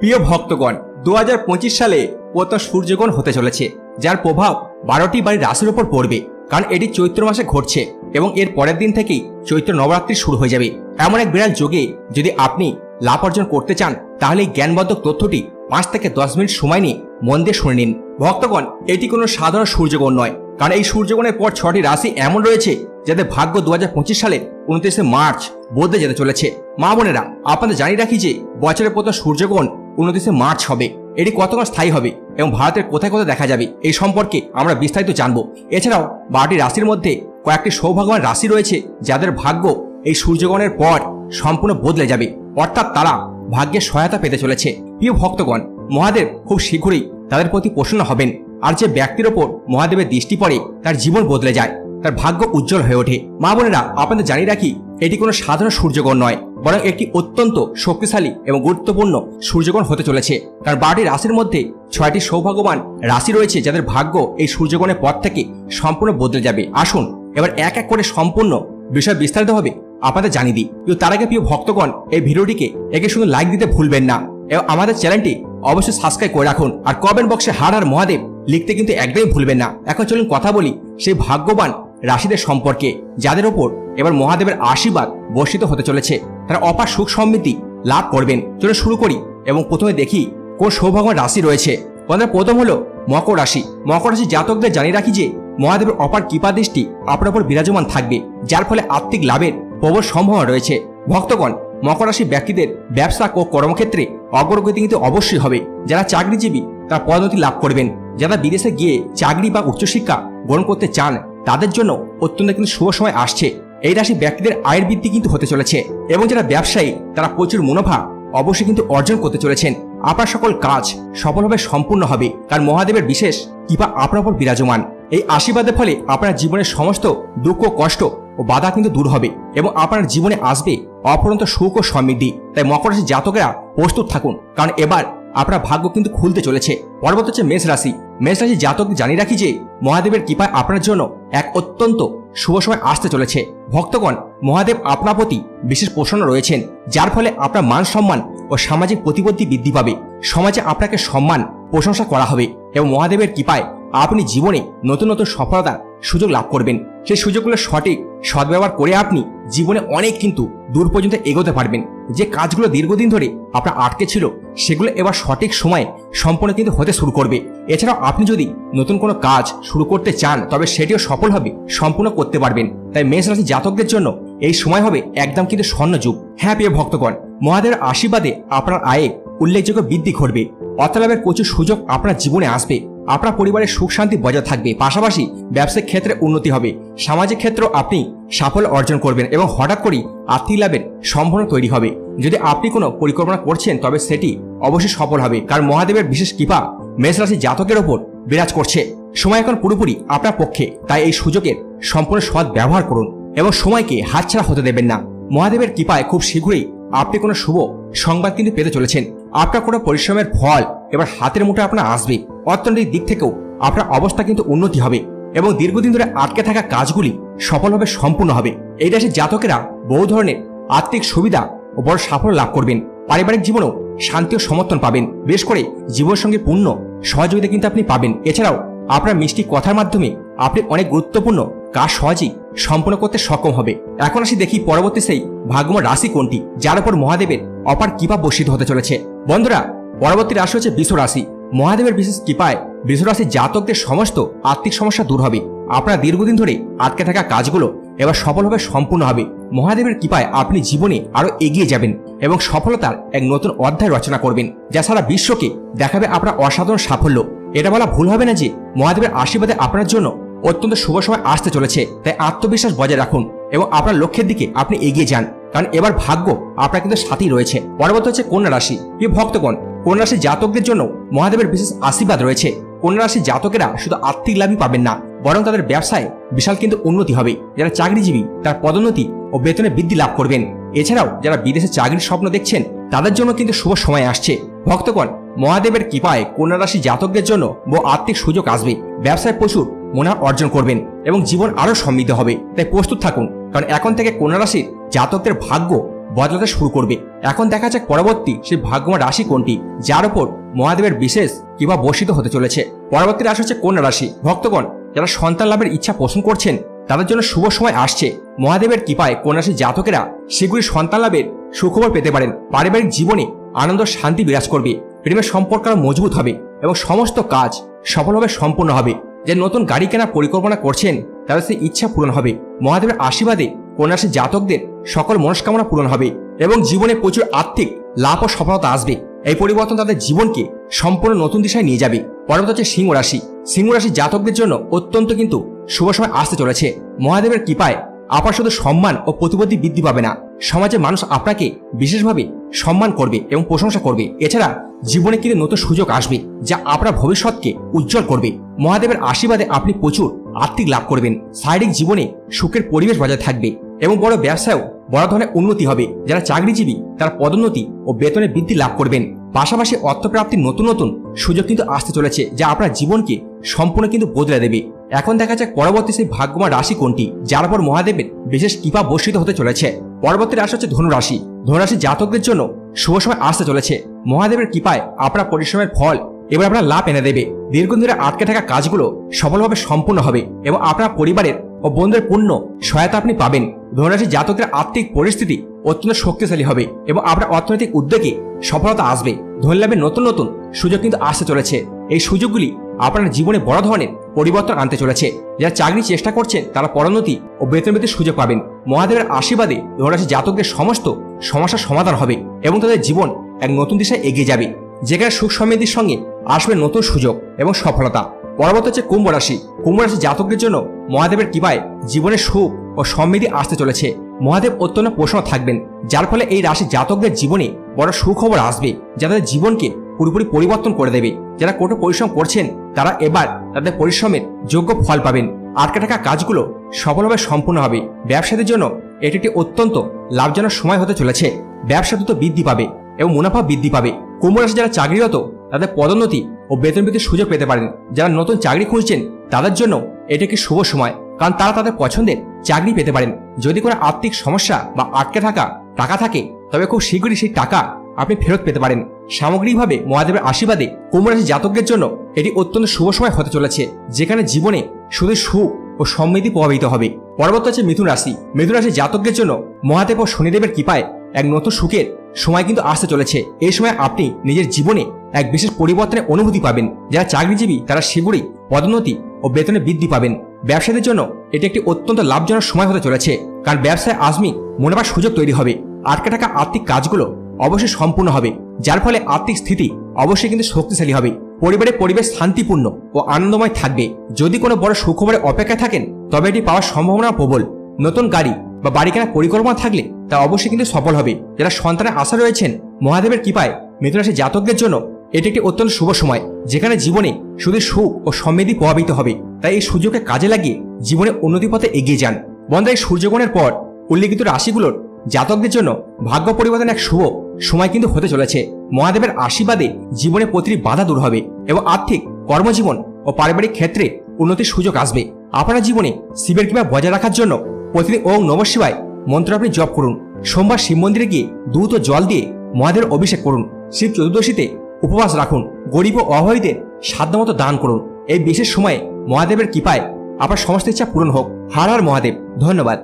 প্রিয় ভক্তগণ, 2025 সালে প্রথম সূর্যগ্রহণ হতে চলেছে, যার প্রভাব 12টি বাড়ির রাশির উপর পড়বে। কারণ এটি চৈত্র মাসে ঘটছে এবং এর পরের দিন থেকেই চৈত্র নবরাত্রি শুরু হয়ে যাবে। এমন এক বিরাট যোগে যদি আপনি লাভ অর্জন করতে চান, তাহলে এই জ্ঞানবর্ধক তথ্যটি 5 থেকে 10 মিনিট সময় নিয়ে মন দিয়ে শুনে নিন। ভক্তগণ, এটি কোনো সাধারণ সূর্যগ্রহণ নয়, কারণ এই সূর্যগ্রহণের পর 6টি রাশি এমন রয়েছে যাদের ভাগ্য 2025 সালের 29 মার্চ বদলে যেতে চলেছে। মা বোনেরা, আপনাদের জানিয়ে রাখি যে বছরের প্রথম সূর্যগ্রহণ 29 মার্চ হবে। এটি কতক্ষণ স্থায়ী হবে এবং ভারতের কোথায় কোথায় দেখা যাবে, এই সম্পর্কে আমরা বিস্তারিত জানব। এছাড়াও 12টি রাশির মধ্যে কয়েকটি সৌভাগ্যবান রাশি রয়েছে যাদের ভাগ্য এই সূর্যগ্রহণের পর সম্পূর্ণ বদলে যাবে, অর্থাৎ তারা ভাগ্যের সহায়তা পেতে চলেছে। প্রিয় ভক্তগণ, মহাদেব খুব শীঘ্রই তাদের প্রতি প্রসন্ন হবেন, আর যে ব্যক্তির ওপর মহাদেবের দৃষ্টি পড়ে তার জীবন বদলে যায়, তার ভাগ্য উজ্জ্বল হয়ে ওঠে। মা বোনেরা, আপনাদের জানিয়ে রাখি, এটি কোনো সাধারণ সূর্যগ্রহণ নয়, বরং একটি অত্যন্ত শক্তিশালী এবং গুরুত্বপূর্ণ সূর্যগ্রহণ হতে চলেছে। কারণ 12টি রাশির মধ্যে 6টি সৌভাগ্যবান রাশি রয়েছে যাদের ভাগ্য এই সূর্যগ্রহণের পর থেকে সম্পূর্ণ বদলে যাবে। আসুন এবার এক এক করে সম্পূর্ণ বিষয় বিস্তারিতভাবে আপনাদের জানিয়ে দিই। কিন্তু তার আগে প্রিয় ভক্তগণ, এই ভিডিওটিকে একে শুধু লাইক দিতে ভুলবেন না এবং আমাদের চ্যানেলটি অবশ্যই সাবস্ক্রাইব করে রাখুন। আর কমেন্ট বক্সে হার আর মহাদেব লিখতে কিন্তু একদমই ভুলবেন না। এখন চলুন কথা বলি সেই ভাগ্যবান রাশিদের সম্পর্কে, যাদের ওপর এবার মহাদেবের আশীর্বাদ বর্ষিত হতে চলেছে। তারা অপার সুখ সমৃদ্ধি লাভ করবেন। চলুন শুরু করি এবং প্রথমে দেখি কোন সৌভাগ্যবান রাশি রয়েছে। প্রথম হলো মকর রাশি। মকর রাশি জাতকদের জানিয়ে রাখি যে মহাদেবের অপার কৃপা দৃষ্টি আপনার উপর বিরাজমান থাকবে, যার ফলে আর্থিক লাভের প্রবল সম্ভাবনা রয়েছে। ভক্তগণ, মকর রাশি ব্যক্তিদের ব্যবসা ও কর্মক্ষেত্রে অগ্রগতি কিন্তু অবশ্যই হবে। যারা চাকরিজীবী তারা পদোন্নতি লাভ করবেন। যারা বিদেশে গিয়ে চাকরি বা উচ্চশিক্ষা গ্রহণ করতে চান, তাদের জন্য অত্যন্ত কিন্তু শুভ সময় আসছে। এই রাশি ব্যক্তিদের আয়ের বৃদ্ধি কিন্তু হতে চলেছে এবং যারা ব্যবসায়ী তারা প্রচুর মুনাফা অবশ্যই কিন্তু অর্জন করতে চলেছেন। আপনার সকল কাজ সফলভাবে সম্পূর্ণ হবে, কারণ মহাদেবের বিশেষ কৃপা আপনার উপর বিরাজমান। এই আশীর্বাদের ফলে আপনার জীবনের সমস্ত দুঃখ কষ্ট ও বাধা কিন্তু দূর হবে এবং আপনার জীবনে আসবে অপরন্ত সুখ ও সমৃদ্ধি। তাই মকর রাশি জাতকেরা প্রস্তুত থাকুন, কারণ এবার আপনার ভাগ্য কিন্তু খুলতে চলেছে। পরবর্তী হচ্ছে মেষ রাশি। মেষ রাশি জাতকদের জানিয়ে রাখি যে মহাদেবের কৃপায় আপনার জন্য এক অত্যন্ত শুভ সময় আসতে চলেছে। ভক্তগণ, মহাদেব আপনার প্রতি বিশেষ প্রসন্ন রয়েছেন, যার ফলে আপনার মান সম্মান ও সামাজিক প্রতিপত্তি বৃদ্ধি পাবে। সমাজে আপনাকে সম্মান প্রশংসা করা হবে এবং মহাদেবের কৃপায় আপনি জীবনে নতুন নতুন সফলতার সুযোগ লাভ করবেন। সেই সুযোগগুলো সঠিক সদ্ব্যবহার করে আপনি জীবনে অনেক কিন্তু দূর পর্যন্ত এগোতে পারবেন। যে কাজগুলো দীর্ঘদিন ধরে আপনার আটকে ছিল, সেগুলো এবার সঠিক সময়ে সম্পূর্ণ কিন্তু হতে শুরু করবে। এছাড়াও আপনি যদি নতুন কোনো কাজ শুরু করতে চান, তবে সেটিও সফলভাবে সম্পূর্ণ করতে পারবেন। তাই মেষ রাশি জাতকদের জন্য এই সময় হবে একদম কিন্তু স্বর্ণযুগ। হ্যাঁ প্রিয় ভক্তগণ, মহাদেবের আশীর্বাদে আপনার আয়ে উল্লেখযোগ্য বৃদ্ধি ঘটবে। অর্থলাভের প্রচুর সুযোগ আপনার জীবনে আসবে। আপনার পরিবারের সুখ শান্তি বজায় থাকবে। পাশাপাশি ব্যবসায়িক ক্ষেত্রে উন্নতি হবে। সামাজিক ক্ষেত্রেও আপনি সাফল্য অর্জন করবেন এবং হঠাৎ করেই আর্থিক লাভের সম্ভাবনা তৈরি হবে। যদি আপনি কোনো পরিকল্পনা করছেন, তবে সেটি অবশ্যই সফল হবে, কারণ মহাদেবের বিশেষ কৃপা মেষ রাশি জাতকের ওপর বিরাজ করছে। সময় এখন পুরোপুরি আপনার পক্ষে, তাই এই সুযোগের সম্পূর্ণ সৎ ব্যবহার করুন এবং সময়কে হাতছাড়া হতে দেবেন না। মহাদেবের কৃপায় খুব শীঘ্রই আপনি কোনো শুভ সংবাদ কিন্তু পেতে চলেছেন। আপনার কোনো পরিশ্রমের ফল এবার হাতের মুঠে আপনার আসবে। অর্থনৈতিক দিক থেকেও আপনার অবস্থা কিন্তু উন্নতি হবে এবং দীর্ঘদিন ধরে আটকে থাকা কাজগুলি সফলভাবে সম্পূর্ণ হবে। এই রাশির জাতকেরা বহু ধরনের আর্থিক সুবিধা ও বড় সাফল্য লাভ করবেন। পারিবারিক জীবনেও শান্তি ও সমর্থন পাবেন। বিশেষ করে জীবনসঙ্গী পূর্ণ সহযোগিতা কিন্তু আপনি পাবেন। এছাড়াও আপনার মিষ্টি কথার মাধ্যমে আপনি অনেক গুরুত্বপূর্ণ কাজ সহজেই সম্পন্ন করতে সক্ষম হবে। এখন আসি দেখি পরবর্তী সেই ভাগ্যময় রাশি কোনটি, যার উপর মহাদেবের অপার কৃপা বর্ষিত হতে চলেছে। বন্ধুরা, পরবর্তী রাশি হচ্ছে বৃষ রাশি। মহাদেবের বিশেষ কৃপায় বৃষ রাশির জাতকদের সমস্ত আর্থিক সমস্যা দূর হবে। আপনার দীর্ঘদিন ধরে আটকে থাকা কাজগুলো এবার সফলভাবে সম্পূর্ণ হবে। মহাদেবের কৃপায় আপনি জীবনে আরো এগিয়ে যাবেন এবং সফলতার এক নতুন অধ্যায় রচনা করবেন, যা সারা বিশ্বকে দেখাবে আপনার অসাধারণ সাফল্য। এটা বলা ভুল হবে না যে মহাদেবের আশীর্বাদে আপনার জন্য অত্যন্ত শুভ সময় আসতে চলেছে। তাই আত্মবিশ্বাস বজায় রাখুন এবং আপনার লক্ষ্যের দিকে আপনি এগিয়ে যান, কারণ এবার ভাগ্য আপনার কিন্তু সাথেই রয়েছে। পরবর্তী হচ্ছে কন্যা রাশি। প্রিয় ভক্তগণ, কন্যা রাশির জাতকদের জন্য মহাদেবের বিশেষ আশীর্বাদ রয়েছে। কন্যা রাশির জাতকেরা শুধু আর্থিক লাভই পাবেন না, বরং তাদের ব্যবসায় বিশাল কিন্তু উন্নতি হবে। যারা চাকরিজীবী তার পদোন্নতি ও বেতনে বৃদ্ধি লাভ করবেন। এছাড়াও যারা বিদেশে চাকরির স্বপ্ন দেখছেন, তাদের জন্য কিন্তু শুভ সময় আসছে। ভক্তগণ, মহাদেবের কৃপায় কন্যা রাশি জাতকদের জন্য বহু আর্থিক সুযোগ আসবে। ব্যবসায় প্রচুর মুনাফা অর্জন করবেন এবং জীবন আরো সমৃদ্ধ হবে। তাই প্রস্তুত থাকুন, কারণ এখন থেকে কন্যা রাশির জাতকদের ভাগ্য বদলাতে শুরু করবে। এখন দেখা যাক পরবর্তী সেই ভাগ্যবান রাশি কোনটি, যার উপর মহাদেবের বিশেষ কিংবা বর্ষিত হতে চলেছে। পরবর্তী রাশি হচ্ছে কন্যা রাশি। ভক্তগণ যারা সন্তান লাভের ইচ্ছা পোষণ করছেন তাদের জন্য শুভ সময় আসছে। মহাদেবের কৃপায় কন্যা রাশির জাতকেরা শীঘ্রই সন্তান লাভের সুখবর পেতে পারেন। পারিবারিক জীবনে আনন্দ শান্তি বিরাজ করবে, প্রেমের সম্পর্ক আরো মজবুত হবে এবং সমস্ত কাজ সফলভাবে সম্পূর্ণ হবে। যে নতুন গাড়ি কেনার পরিকল্পনা করছেন তাদের সেই ইচ্ছা পূরণ হবে। মহাদেবের আশীর্বাদে কন্যা রাশির জাতকদের সকল মনস্কামনা পূরণ হবে এবং জীবনে প্রচুর আর্থিক লাভ ও সফলতা আসবে। এই পরিবর্তন তাদের জীবনকে সম্পূর্ণ নতুন দিশায় নিয়ে যাবে। পরবর্তী হচ্ছে সিংহ রাশি। সিংহ রাশির জাতকদের জন্য অত্যন্ত কিন্তু শুভ সময় আসতে চলেছে। মহাদেবের কৃপায় আপনার শুধু সম্মান ও প্রতিপত্তি বৃদ্ধি পাবে না, সমাজের মানুষ আপনাকে বিশেষভাবে সম্মান করবে এবং প্রশংসা করবে। এছাড়া জীবনে কিন্তু নতুন সুযোগ আসবে যা আপনার ভবিষ্যৎকে উজ্জ্বল করবে। মহাদেবের আশীর্বাদে আপনি প্রচুর আর্থিক লাভ করবেন। শারীরিক জীবনে সুখের পরিবেশ বজায় থাকবে এবং বড় ব্যবসায়ও বড় ধরনের উন্নতি হবে। যারা চাকরিজীবী তারা পদোন্নতি ও বেতনে বৃদ্ধি লাভ করবেন। পাশাপাশি অর্থপ্রাপ্তির নতুন নতুন সুযোগ কিন্তু আসতে চলেছে, যা আপনার জীবনকে সম্পূর্ণ কিন্তু বদলে দেবে। এখন দেখা যাক পরবর্তী সেই ভাগ্যবান রাশি কোনটি, যার উপর মহাদেবের বিশেষ কৃপা বর্ষিত হতে চলেছে। পরবর্তী রাশি হচ্ছে ধনুরাশি। ধনুরাশির জাতকদের জন্য শুভ সময় আসতে চলেছে। মহাদেবের কৃপায় আপনার পরিশ্রমের ফল এবার আপনার লাভ এনে দেবে। দীর্ঘদিন ধরে আটকে থাকা কাজগুলো সফলভাবে সম্পূর্ণ হবে এবং আপনার পরিবারের ও বন্ধুদের পূর্ণ সহায়তা আপনি পাবেন। ধনুরাশির জাতকদের আর্থিক পরিস্থিতি অত্যন্ত শক্তিশালী হবে এবং আপনার অর্থনৈতিক উদ্যোগে সফলতা আসবে। ধন লাভের নতুন নতুন সুযোগ কিন্তু আসতে চলেছে। এই সুযোগগুলি আপনার জীবনে বড় ধরনের পরিবর্তন আনতে চলেছে। যারা চাকরি চেষ্টা করছেন তারা পদোন্নতি ও বেতন বৃদ্ধির সুযোগ পাবেন। মহাদেবের আশীর্বাদে ধনুরাশির জাতকদের সমস্ত সমস্যার সমাধান হবে এবং তাদের জীবন এক নতুন দিশায় এগিয়ে যাবে, যেখানে সুখ সমৃদ্ধির সঙ্গে আসবে নতুন সুযোগ এবং সফলতা। পরবর্তী হচ্ছে কুম্ভ রাশি। কুম্ভ রাশির জাতকদের জন্য মহাদেবের কৃপায় জীবনে সুখ ও সমৃদ্ধি আসতে চলেছে। মহাদেব অত্যন্ত প্রসন্ন থাকবেন, যার ফলে এই রাশির জাতকদের জীবনে বড় সুখবর আসবে, যা তাদের জীবনকে পুরোপুরি পরিবর্তন করে দেবে। যারা কঠোর পরিশ্রম করছেন তারা এবার তাদের পরিশ্রমের যোগ্য ফল পাবেন। আটকে থাকা কাজগুলো সফলভাবে সম্পূর্ণ হবে। ব্যবসায়ীদের জন্য এটি একটি অত্যন্ত লাভজনক সময় হতে চলেছে। ব্যবসা দ্রুত বৃদ্ধি পাবে এবং মুনাফা বৃদ্ধি পাবে। কুম্ভ রাশি যারা চাকরিরত তাদের পদোন্নতি ও বেতন বৃদ্ধির সুযোগ পেতে পারেন। যারা নতুন চাকরি খুঁজছেন তাদের জন্য এটি একটি শুভ সময়, কারণ তারা তাদের পছন্দের চাকরি পেতে পারেন। যদি কোনো আর্থিক সমস্যা বা আটকে থাকা টাকা থাকে তবে খুব শীঘ্রই সেই টাকা আপনি ফেরত পেতে পারেন। সামগ্রিকভাবে মহাদেবের আশীর্বাদে কুম্ভ রাশির জাতকদের জন্য এটি অত্যন্ত শুভ সময় হতে চলেছে, যেখানে জীবনে শুধু সুখ ও সমৃদ্ধি প্রভাবিত হবে। পরবর্তী হচ্ছে মিথুন রাশি। মিথুন রাশির জাতকদের জন্য মহাদেব ও শনিদেবের কৃপায় এক নতুন সুখের সময় কিন্তু আসতে চলেছে। এই সময় আপনি নিজের জীবনে এক বিশেষ পরিবর্তনের অনুভূতি পাবেন। যারা চাকরিজীবী তারা শীঘ্রই পদোন্নতি ও বেতনে বৃদ্ধি পাবেন। ব্যবসায়ীদের জন্য এটি একটি অত্যন্ত লাভজনক সময় হতে চলেছে, কারণ ব্যবসায় আজমিক মুনাফার সুযোগ তৈরি হবে। আটকে থাকা আর্থিক কাজগুলো অবশ্যই সম্পূর্ণ হবে, যার ফলে আর্থিক স্থিতি অবশ্যই কিন্তু শক্তিশালী হবে। পরিবারের পরিবেশ শান্তিপূর্ণ ও আনন্দময় থাকবে। যদি কোনো বড় সুখবরের অপেক্ষায় থাকেন তবে এটি পাওয়ার সম্ভাবনা প্রবল। নতুন গাড়ি বা বাড়ি কেনার পরিকল্পনা থাকলে তা অবশ্যই কিন্তু সফল হবে। যারা সন্তানের আশা রয়েছেন মহাদেবের কৃপায় মিথুন রাশির জাতকদের জন্য এটি একটি অত্যন্ত শুভ সময়, যেখানে জীবনে শুধু সুখ ও সমৃদ্ধি প্রভাবিত হবে। তাই এই সুযোগকে কাজে লাগিয়ে জীবনে উন্নতি পথে এগিয়ে যান। বন্ধুরা, এই সূর্যগ্রহণের পর উল্লেখিত রাশিগুলোর জাতকদের জন্য ভাগ্য পরিবর্তন এক শুভ সময় কিন্তু হতে চলেছে। মহাদেবের আশীর্বাদে জীবনে প্রতিটি বাধা দূর হবে এবং আর্থিক, কর্মজীবন ও পারিবারিক ক্ষেত্রে উন্নতির সুযোগ আসবে। আপনার জীবনে শিবের কৃপা বজায় রাখার জন্য প্রতিদিন ওং নমঃ শিবায় মন্ত্র আপনি জপ করুন। সোমবার শিব মন্দিরে গিয়ে দুধ ও জল দিয়ে মহাদেবের অভিষেক করুন। শিব চতুর্দশীতে উপবাস রাখুন। গরিব ও অভাবীদের সাধ্যমতো দান করুন। এই বিশেষ সময়ে মহাদেবের কৃপায় আপনার সমস্ত ইচ্ছা পূরণ হোক। হর হর মহাদেব। ধন্যবাদ।